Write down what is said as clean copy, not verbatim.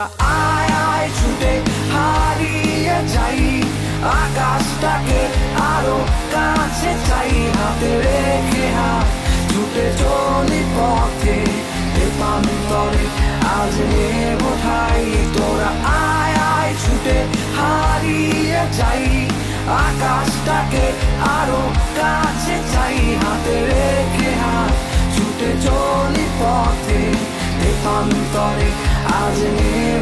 আয় আয় ছুটে হারিয়ে যাই, আকাশটাকে আরো কাছে চাই, হাতে রেখে হাত ছুটে চলি পথে দেবান্তরে, আজ নেব ঠাই। তোরা আয় আয় ছুটে হারিয়ে যাই, আকাশটাকে আরো কাছে চাই, হাতে রেখে হাত ছুটে চলি পথে দেবান্তরে, আজ নেব